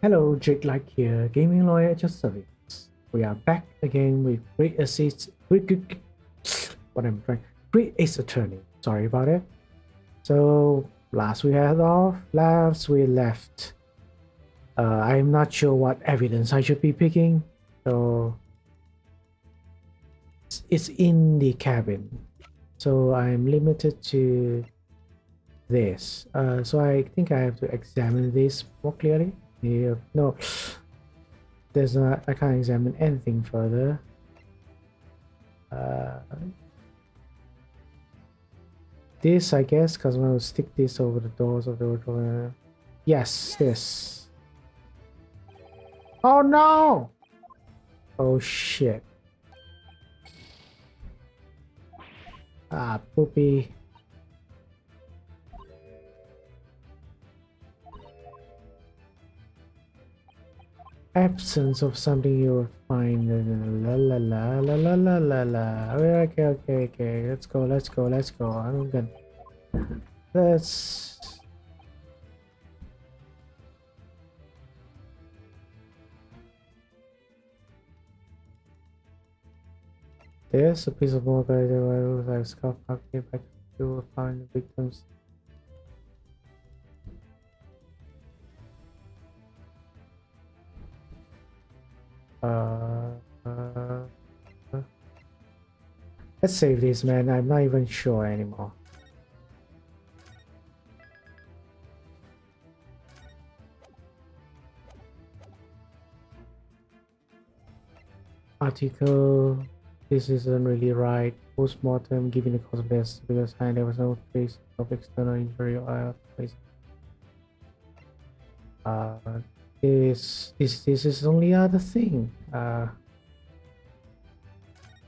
Hello, Jake Like here, gaming lawyer at your service. We are back again with Great Ace, what I'm trying, Great Ace Attorney. Sorry about it. So last we left. I'm not sure what evidence I should be picking, so it's in the cabin. So I'm limited to this. So I think I have to examine this more clearly. Yeah, no, there's not. I can't examine anything further. This, I guess, because I'm gonna stick this over the doors of the door. Yes, this. Oh no! Oh shit! Ah, poopy. Absence of something you'll find. La la la la la la la la. Okay. Let's go. I'm good. Let's. There's a piece of more guide like scarf back to find the victims. Let's save this, man. I'm not even sure anymore. Article. This isn't really right. Post-mortem, given the cause of death, because there was no trace of external injury or place. This is only other thing.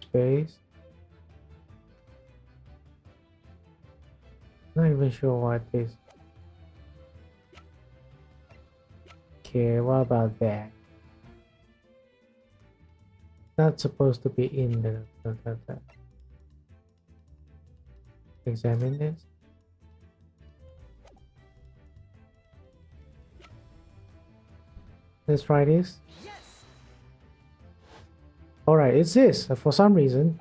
Space. Not even sure what this. Okay, what about that? Not supposed to be in the examine this. Let's try this. Yes. Alright, it's this. For some reason,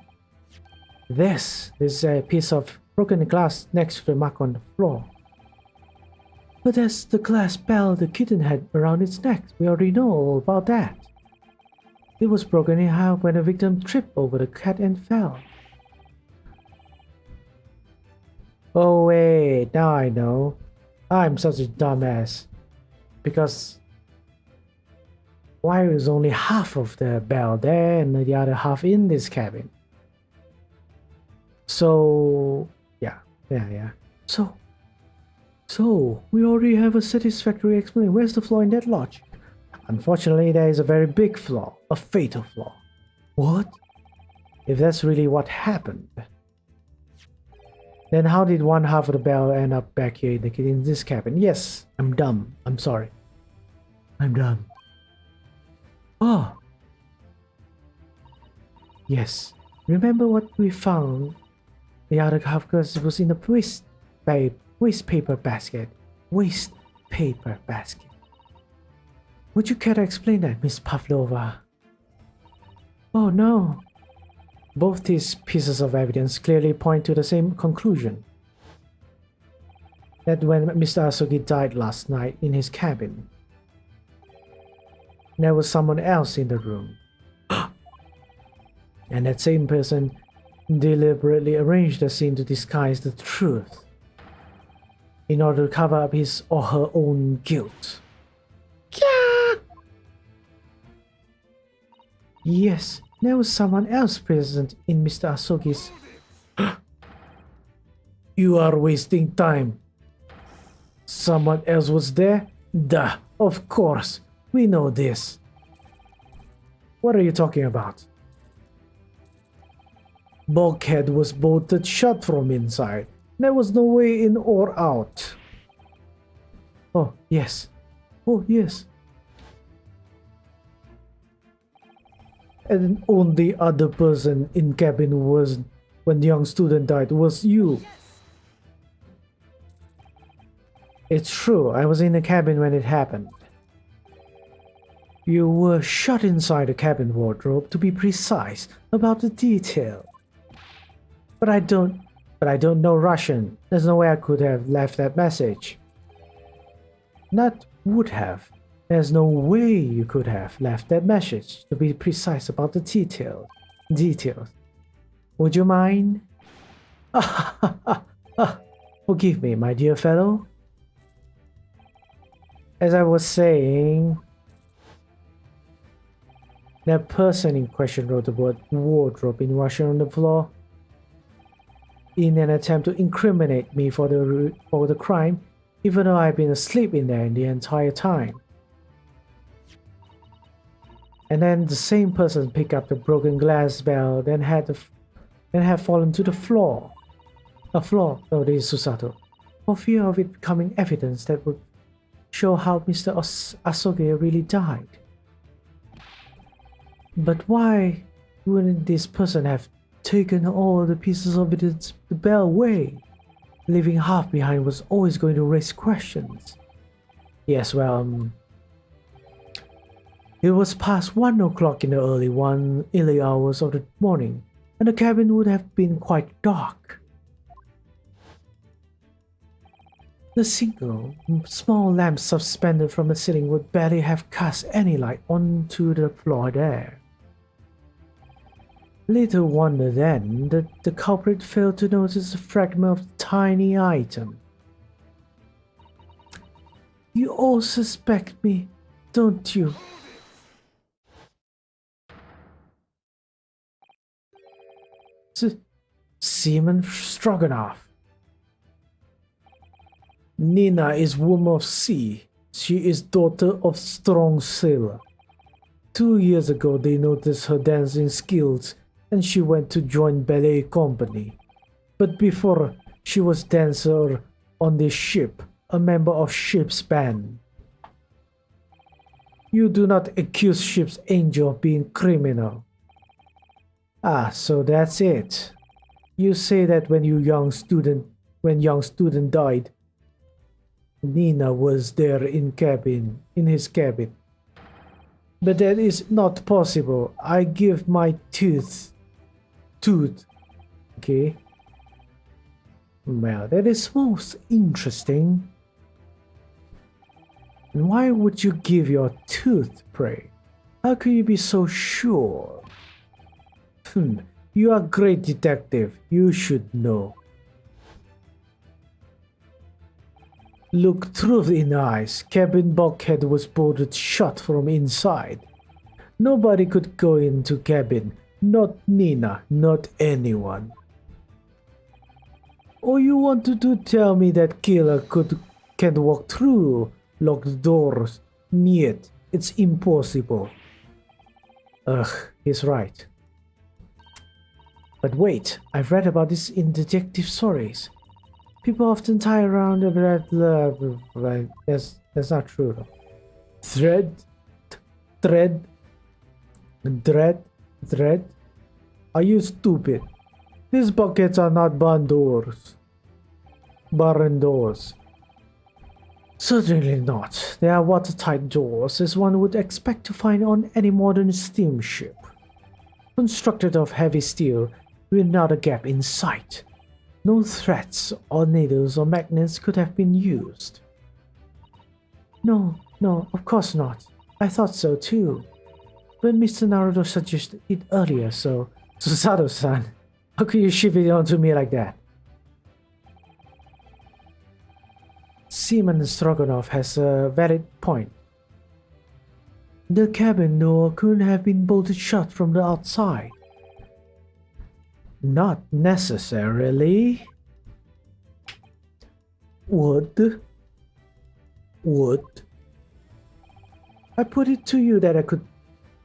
this is a piece of broken glass next to the mark on the floor. But that's the glass bell the kitten had around its neck. We already know all about that. It was broken in half when the victim tripped over the cat and fell. Oh wait, now I know. I'm such a dumbass. Because why was only half of the bell there and the other half in this cabin? So yeah. So we already have a satisfactory explanation. Where's the flaw in that logic? Unfortunately, there is a very big flaw, a fatal flaw. What? If that's really what happened, then how did one half of the bell end up back here in this cabin? Yes, I'm dumb. I'm sorry. I'm dumb. Oh. Yes. Remember what we found? The other half was in the waste paper basket. Waste paper basket. Would you care to explain that, Miss Pavlova? Oh no. Both these pieces of evidence clearly point to the same conclusion. That when Mr. Asogi died last night in his cabin, there was someone else in the room. And that same person deliberately arranged the scene to disguise the truth in order to cover up his or her own guilt. Yes, there was someone else present in Mr. Asogi's. You are wasting time. Someone else was there? Duh, of course. We know this. What are you talking about? Bulkhead was bolted shut from inside. There was no way in or out. Oh, yes. And only other person in cabin was when the young student died was you. It's true, I was in the cabin when it happened. You were shut inside a cabin wardrobe, to be precise about the detail. But I don't know Russian. There's no way I could have left that message. Not would have. There's no way you could have left that message, to be precise about the details. Would you mind? Forgive me, my dear fellow. As I was saying, that person in question wrote the word wardrobe in Russian on the floor. In an attempt to incriminate me for the crime, even though I've been asleep in there the entire time. And then the same person picked up the broken glass bell, then had fallen to the floor. Oh, this is Susato. For fear of it becoming evidence that would show how Mr. Asoge really died. But why wouldn't this person have taken all the pieces of the bell away? Leaving half behind was always going to raise questions. Yes, well, it was past 1 o'clock in the early hours of the morning, and the cabin would have been quite dark. The single small lamp suspended from the ceiling would barely have cast any light onto the floor there. Little wonder then that the culprit failed to notice a fragment of the tiny item. You all suspect me, don't you? Seaman Stroganoff. Nina is woman of sea. She is daughter of strong sailor. 2 years ago they noticed her dancing skills and she went to join ballet company. But before she was dancer on this ship, a member of ship's band. You do not accuse ship's angel of being criminal. Ah, so that's it. You say that when young student died, Nina was there in his cabin. But that is not possible. I give my tooth. Okay. Well, that is most interesting. And why would you give your tooth, pray? How could you be so sure? You are a great detective. You should know. Look truth in the eyes. Cabin bulkhead was bolted shut from inside. Nobody could go into cabin. Not Nina, not anyone. Or you wanted to tell me that killer can walk through locked doors? Niet, it's impossible. Ugh, he's right. But wait, I've read about this in detective stories. People often tie around a red love. That's not true though. Thread? Are you stupid? These buckets are not barn doors. Certainly not. They are watertight doors, as one would expect to find on any modern steamship. Constructed of heavy steel, with not a gap in sight. No threads or needles or magnets could have been used. No, of course not. I thought so too. But Mr. Naruto suggested it earlier, so... Susato-san, how could you shift it onto me like that? Seaman Stroganoff has a valid point. The cabin door couldn't have been bolted shut from the outside. Not necessarily. Would. I put it to you that I could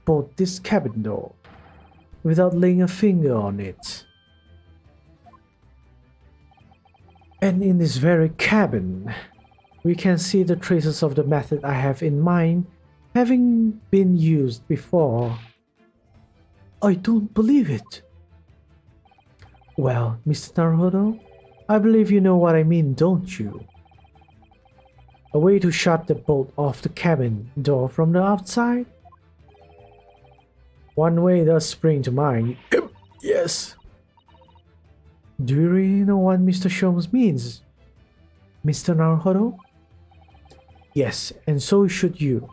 bolt this cabin door without laying a finger on it. And in this very cabin, we can see the traces of the method I have in mind having been used before. I don't believe it. Well, Mr. Naruto, I believe you know what I mean, don't you? A way to shut the bolt off the cabin door from the outside? One way does spring to mind. Yes. Do you really know what Mr. Sholmes means, Mr. Naruhodo? Yes, and so should you.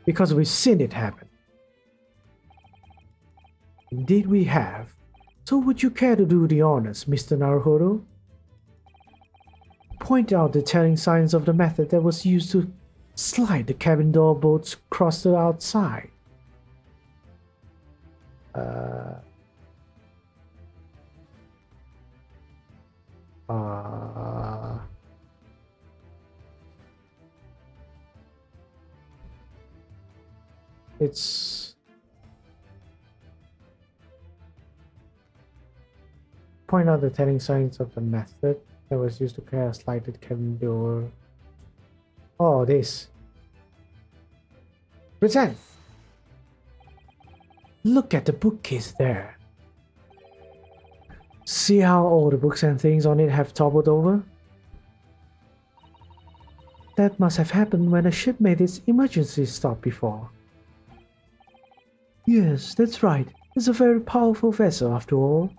Because we've seen it happen. Indeed we have. So would you care to do the honors, Mr. Naruhodo? Point out the telling signs of the method that was used to slide the cabin door bolts across the outside. It's point out the telling signs of the method that was used to carry a slided cabin door. Oh, this. Present. Look at the bookcase there. See how all the books and things on it have toppled over? That must have happened when a ship made its emergency stop before. Yes, that's right. It's a very powerful vessel after all.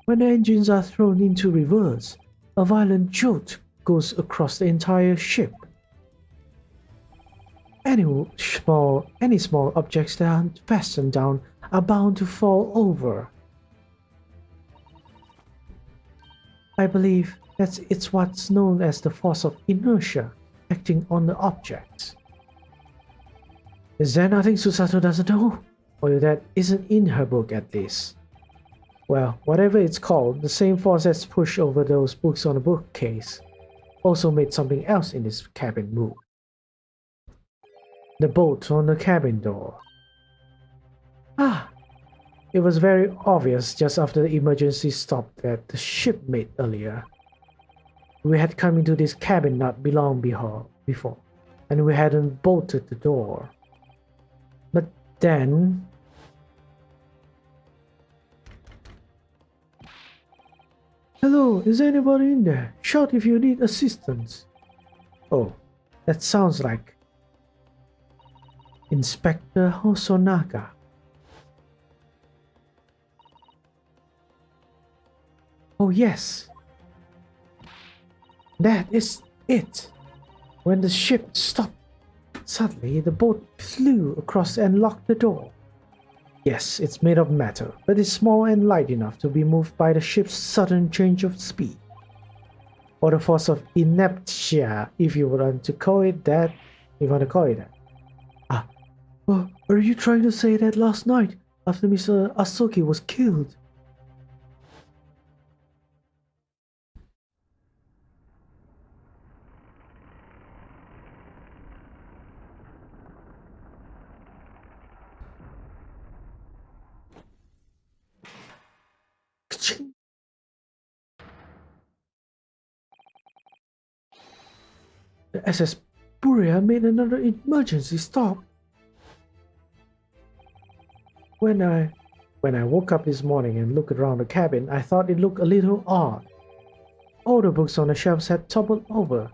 When the engines are thrown into reverse, a violent jolt goes across the entire ship. Any small objects that are fastened down are bound to fall over. I believe it's what's known as the force of inertia acting on the objects. Is there nothing Susato doesn't know? Or that isn't in her book at least? Well, whatever it's called, the same force that's pushed over those books on the bookcase also made something else in this cabin move. The bolt on the cabin door. Ah! It was very obvious just after the emergency stop that the ship made earlier. We had come into this cabin not long before, and we hadn't bolted the door. But then... Hello, is anybody in there? Shout if you need assistance. Oh, that sounds like Inspector Hosonaga. Oh yes, that is it. When the ship stopped, suddenly the boat flew across and locked the door. Yes, it's made of metal, but it's small and light enough to be moved by the ship's sudden change of speed. Or the force of inertia, if you want to call it that. Ah, well, are you trying to say that last night, after Mr. Asoki was killed? The SS Buria made another emergency stop. When I woke up this morning and looked around the cabin, I thought it looked a little odd. All the books on the shelves had toppled over,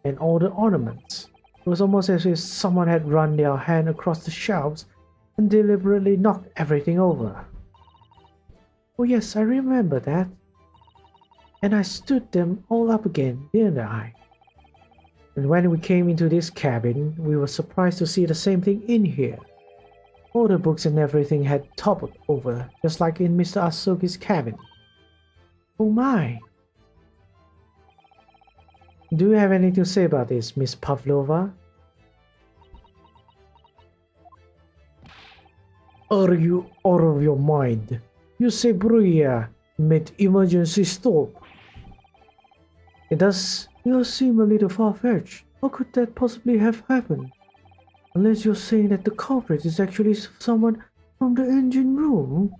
and all the ornaments. It was almost as if someone had run their hand across the shelves and deliberately knocked everything over. Oh yes, I remember that. And I stood them all up again, didn't I? And when we came into this cabin, we were surprised to see the same thing in here. All the books and everything had toppled over, just like in Mr. Asoki's cabin. Oh my! Do you have anything to say about this, Miss Pavlova? Are you out of your mind? You say Bruya made emergency stop. It does seem a little far-fetched. How could that possibly have happened? Unless you're saying that the culprit is actually someone from the engine room?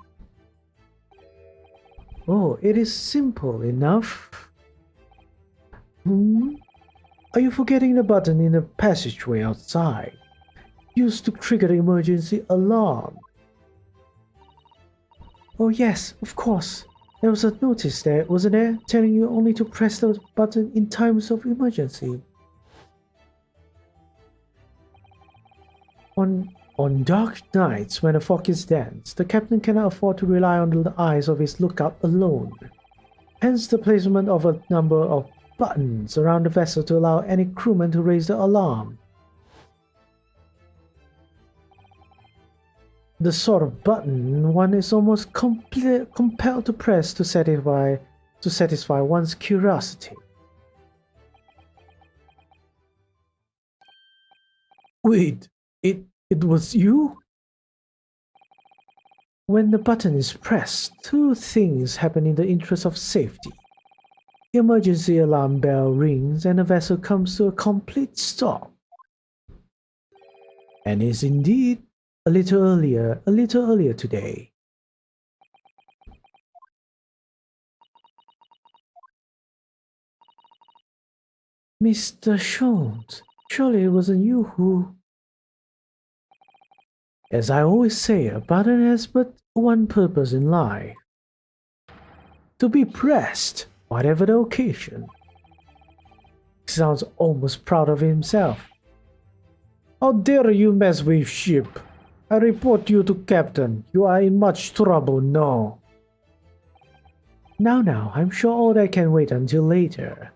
Oh, it is simple enough. Are you forgetting the button in the passageway outside? Used to trigger the emergency alarm. Oh yes, of course. There was a notice there, wasn't there, telling you only to press the button in times of emergency. On dark nights when the fog is dense, the captain cannot afford to rely on the eyes of his lookout alone. Hence the placement of a number of buttons around the vessel to allow any crewman to raise the alarm. The sort of button one is almost compelled to press to satisfy one's curiosity. Wait, it was you? When the button is pressed, two things happen in the interest of safety. The emergency alarm bell rings and the vessel comes to a complete stop. And is indeed a little earlier today. Mr. Jones, surely it wasn't you who... As I always say, a button has but one purpose in life. To be pressed, whatever the occasion. He sounds almost proud of himself. How dare you mess with ship? I report you to Captain. You are in much trouble now. Now, I'm sure all that can wait until later.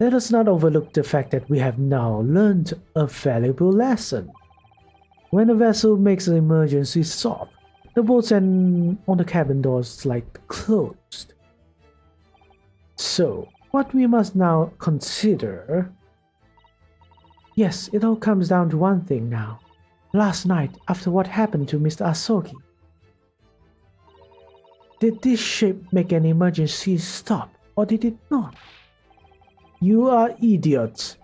Let us not overlook the fact that we have now learned a valuable lesson. When a vessel makes an emergency stop, the bolts and on the cabin doors slide closed. So, what we must now consider... Yes, it all comes down to one thing now. Last night, after what happened to Mr. Asogi, did this ship make an emergency stop, or did it not? You are idiots.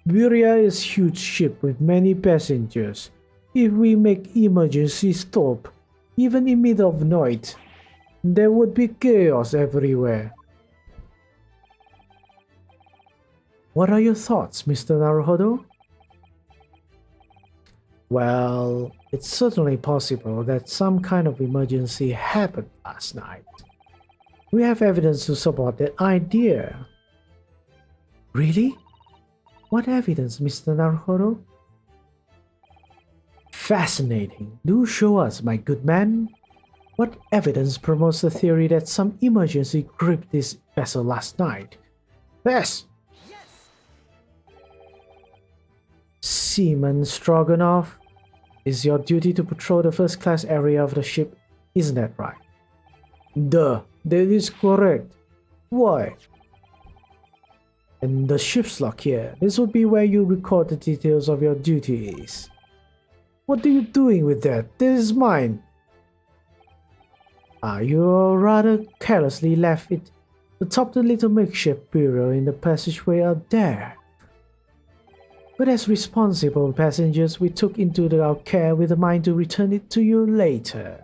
Buria is a huge ship with many passengers. If we make emergency stop, even in middle of night, there would be chaos everywhere. What are your thoughts, Mr. Naruhodo? Well, it's certainly possible that some kind of emergency happened last night. We have evidence to support that idea. Really? What evidence, Mr. Naruhodo? Fascinating. Do show us, my good man. What evidence promotes the theory that some emergency gripped this vessel last night? Yes! Seaman Stroganoff, it's your duty to patrol the first-class area of the ship, isn't that right? Duh, that is correct. Why? And the ship's log here, this would be where you record the details of your duties. What are you doing with that? This is mine. You rather carelessly left it atop the little makeshift bureau in the passageway up there. But as responsible passengers, we took into our care with a mind to return it to you later.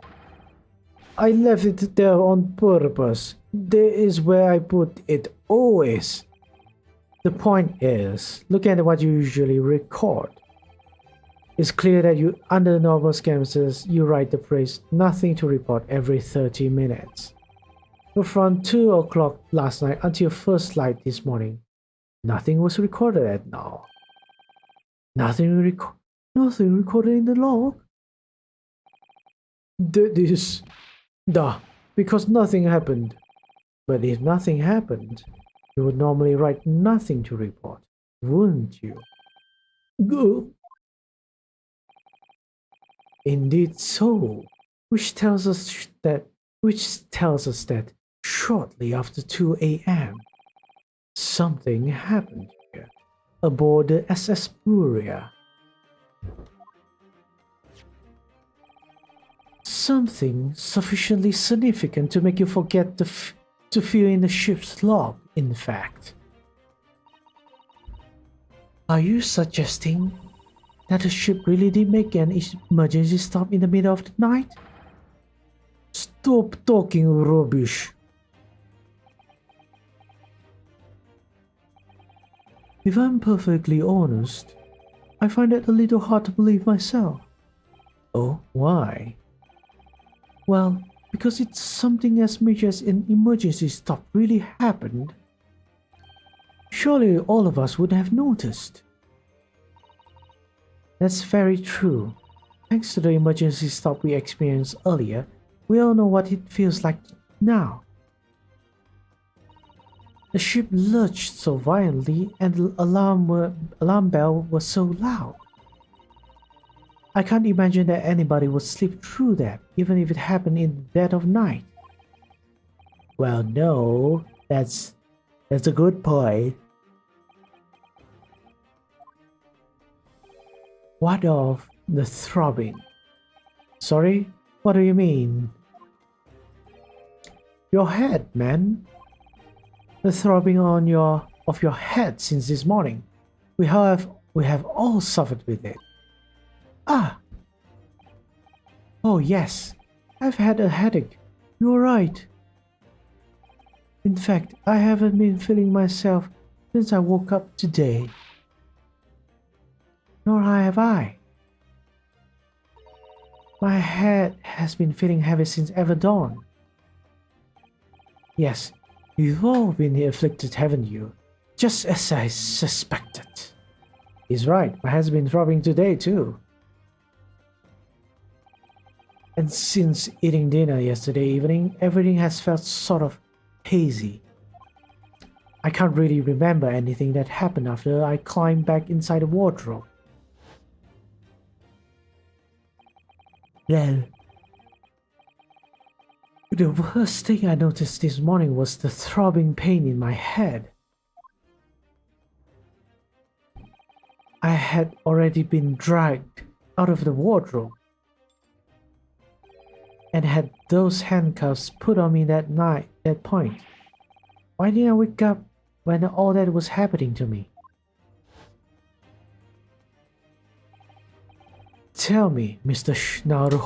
I left it there on purpose. There is where I put it always. The point is, look at what you usually record. It's clear that you, under normal circumstances, you write the phrase "nothing to report" every 30 minutes. But from 2 o'clock last night until first light this morning, nothing was recorded at now. Nothing recorded in the log? Because nothing happened. But if nothing happened, you would normally write "nothing to report," wouldn't you? Go. Indeed so, which tells us that shortly after 2 a.m. something happened here aboard the SS Buria. Something sufficiently significant to make you forget to fill in the ship's log, in fact. Are you suggesting that the ship really did make an emergency stop in the middle of the night? Stop talking rubbish. If I'm perfectly honest, I find it a little hard to believe myself. Oh, why? Well, because it's something as major as an emergency stop really happened. Surely all of us would have noticed. That's very true. Thanks to the emergency stop we experienced earlier, we all know what it feels like now. The ship lurched so violently and the alarm bell was so loud. I can't imagine that anybody would sleep through that, even if it happened in the dead of night. Well, no, that's a good point. What of the throbbing? Sorry, what do you mean? Your head, man. The throbbing of your head since this morning. We have all suffered with it. Ah. Oh yes, I've had a headache. You're right. In fact, I haven't been feeling myself since I woke up today. Nor have I. My head has been feeling heavy since ever dawn. Yes, you've all been afflicted, haven't you? Just as I suspected. He's right, my head's been throbbing today too. And since eating dinner yesterday evening, everything has felt sort of hazy. I can't really remember anything that happened after I climbed back inside the wardrobe. Well, the worst thing I noticed this morning was the throbbing pain in my head. I had already been dragged out of the wardrobe and had those handcuffs put on me that point. Why didn't I wake up when all that was happening to me? Tell me, Mr. Schneider,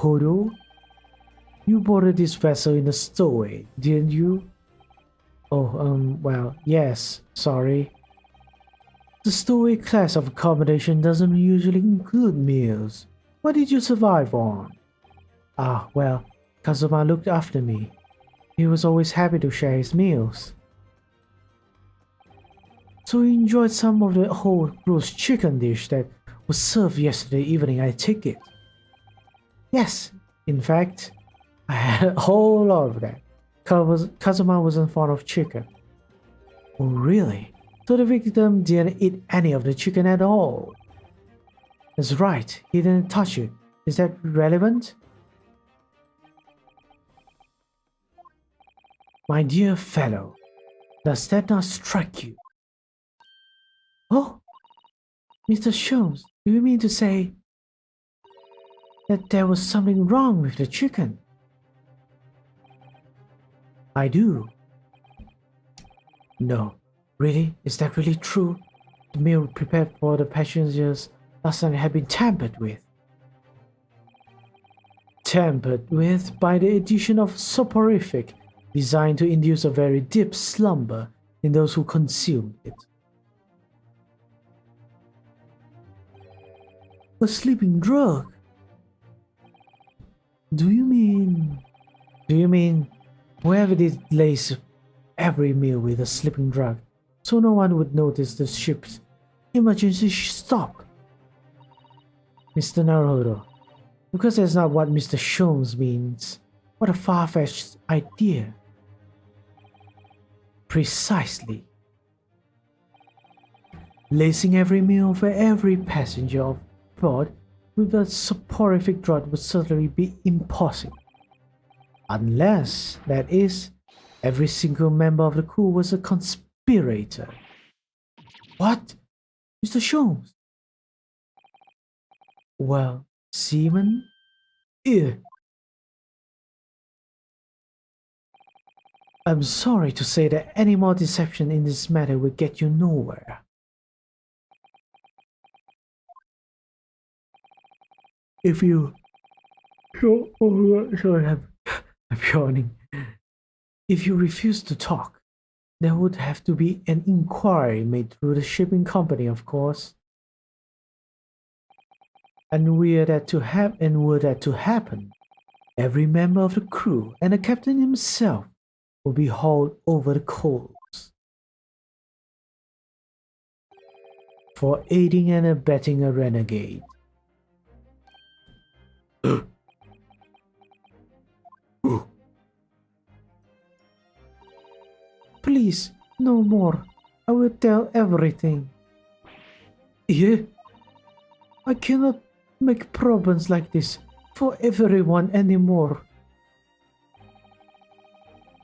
you boarded this vessel in a stowaway, didn't you? Oh, well, yes, sorry. The stowaway class of accommodation doesn't usually include meals. What did you survive on? Ah, well, Kazuma looked after me. He was always happy to share his meals. So you enjoyed some of the whole roast chicken dish that was served yesterday evening, I take it? Yes, in fact, I had a whole lot of that. Kazuma wasn't fond of chicken. Oh, really? So the victim didn't eat any of the chicken at all? That's right, he didn't touch it. Is that relevant? My dear fellow, does that not strike you? Oh, Mr. Sholmes, do you mean to say that there was something wrong with the chicken? I do. No, really? Is that really true? The meal prepared for the passengers last night had been tampered with. Tampered with by the addition of soporific, designed to induce a very deep slumber in those who consumed it. A sleeping drug? Do you mean whoever did lace every meal with a sleeping drug so no one would notice the ship's emergency stop? Mr. Naruto, because that's not what Mr. Sholmes means. What a far-fetched idea. Precisely. Lacing every meal for every passenger of board with a soporific drug would certainly be impossible. Unless, that is, every single member of the crew was a conspirator. What? Mr. Sholmes? Well, seaman? Ew. I'm sorry to say that any more deception in this matter will get you nowhere. If you... sorry, I'm yawning. If you refuse to talk, there would have to be an inquiry made through the shipping company, of course. And were that to happen, every member of the crew and the captain himself will be hauled over the coals for aiding and abetting a renegade. Please, no more. I will tell everything. Yeah? I cannot make problems like this for everyone anymore.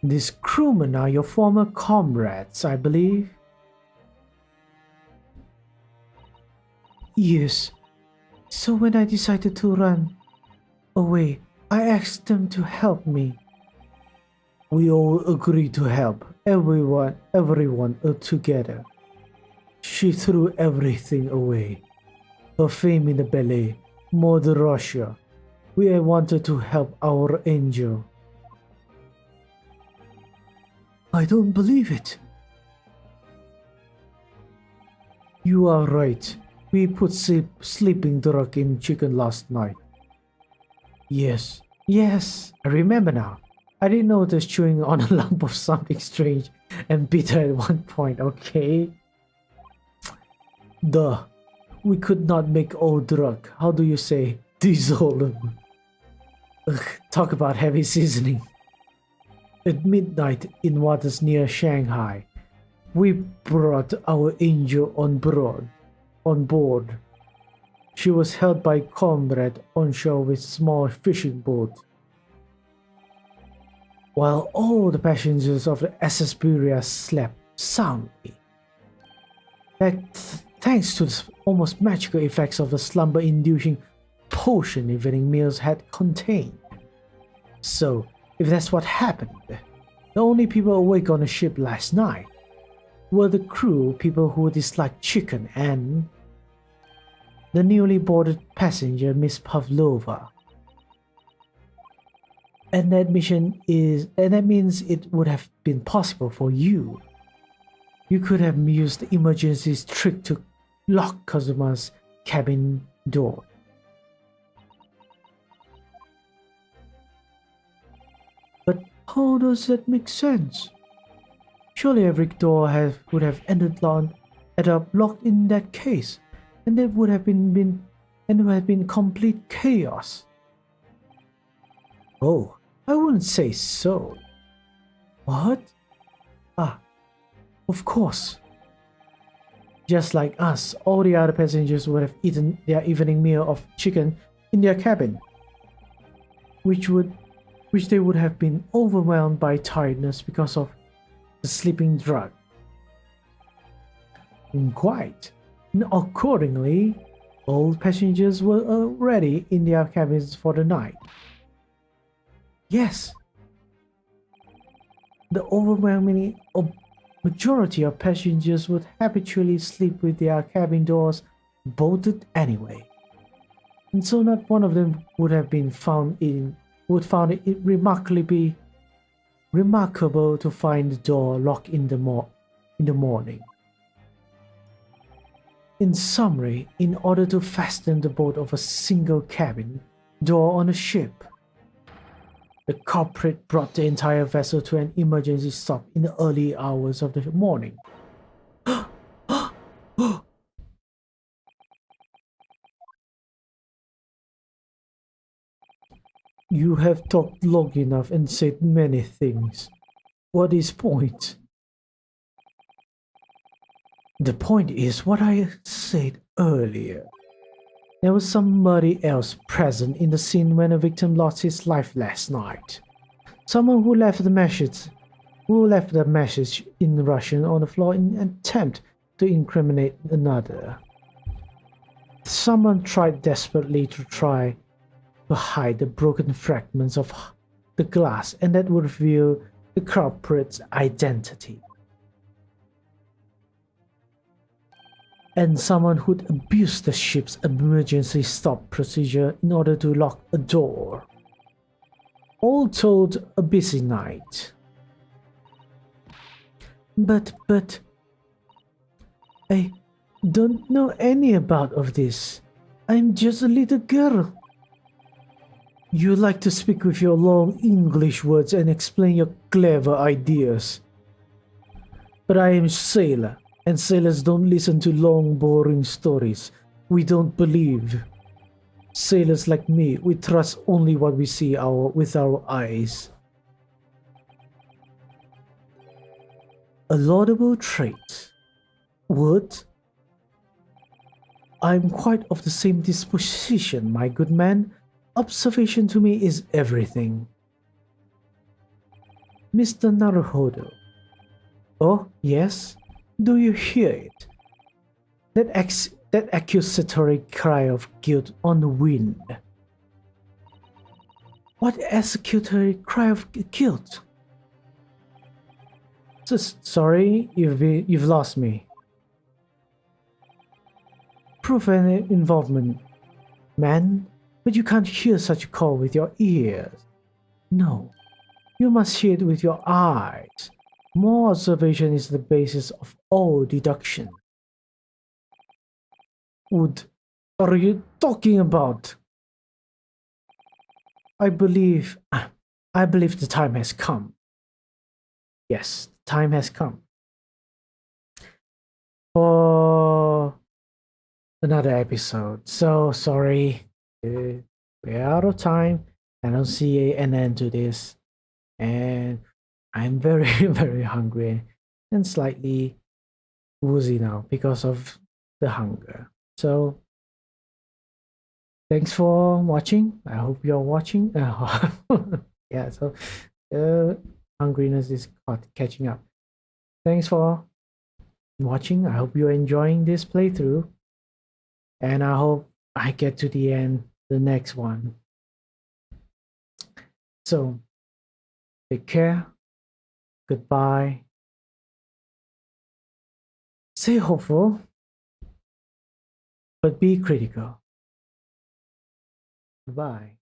These crewmen are your former comrades, I believe. Yes. So when I decided to run away, I asked them to help me. We all agreed to help everyone together. She threw everything away. Her fame in the ballet, Mother Russia. We wanted to help our angel. I don't believe it. You are right. We put sleeping drug in chicken last night. Yes, I remember now. I did notice chewing on a lump of something strange and bitter at one point, okay? Duh. We could not make all drug. How do you say? Dissolve. Ugh, talk about heavy seasoning. At midnight in waters near Shanghai, we brought our angel on board. She was held by comrade on shore with small fishing boat. While all the passengers of the SS Beria slept soundly. Thanks to the almost magical effects of the slumber-inducing potion evening meals had contained. So, if that's what happened, the only people awake on the ship last night were the crew, people who disliked chicken, and the newly boarded passenger, Miss Pavlova. And that means it would have been possible for you. You could have used the emergency trick to lock Kazuma's cabin door. But how does that make sense? Surely every door would have ended up locked in that case, and there would have been complete chaos. Oh, I wouldn't say so. What? Ah, of course. Just like us, all the other passengers would have eaten their evening meal of chicken in their cabin, which they would have been overwhelmed by tiredness because of the sleeping drug. Quite. Accordingly, all passengers were already in their cabins for the night. Yes. The overwhelming majority of passengers would habitually sleep with their cabin doors bolted anyway, and so not one of them would found it remarkable to find the door locked in the morning. In summary, in order to fasten the bolt of a single cabin door on a ship, the culprit brought the entire vessel to an emergency stop in the early hours of the morning. You have talked long enough and said many things. What is point? The point is what I said earlier. There was somebody else present in the scene when a victim lost his life last night. Someone who left the message in Russian on the floor in an attempt to incriminate another. Someone tried desperately to hide the broken fragments of the glass, and that would reveal the culprit's identity. And someone who'd abused the ship's emergency stop procedure in order to lock a door. All told, a busy night. But I don't know any about of this. I'm just a little girl. You like to speak with your long English words and explain your clever ideas. But I am sailor, and sailors don't listen to long boring stories we don't believe. Sailors like me, we trust only what we see with our eyes. A laudable trait. Would? I'm quite of the same disposition, my good man. Observation to me is everything. Mr. Naruhodo. Oh, yes? Do you hear it? That accusatory cry of guilt on the wind. What accusatory cry of guilt? Sorry, you've lost me. Prove an involvement, man, but you can't hear such a call with your ears. No, you must hear it with your eyes. More observation is the basis of all deduction. What are you talking about? I believe the time has come. Yes, the time has come for another episode. So sorry, we're out of time. I don't see an end to this, and I'm very very hungry and slightly woozy now because of the hunger. So thanks for watching. I hope you're watching. Yeah, so hungriness is catching up. Thanks for watching. I hope you're enjoying this playthrough, and I hope I get to the end the next one. So take care. Goodbye. Stay hopeful, but be critical. Goodbye.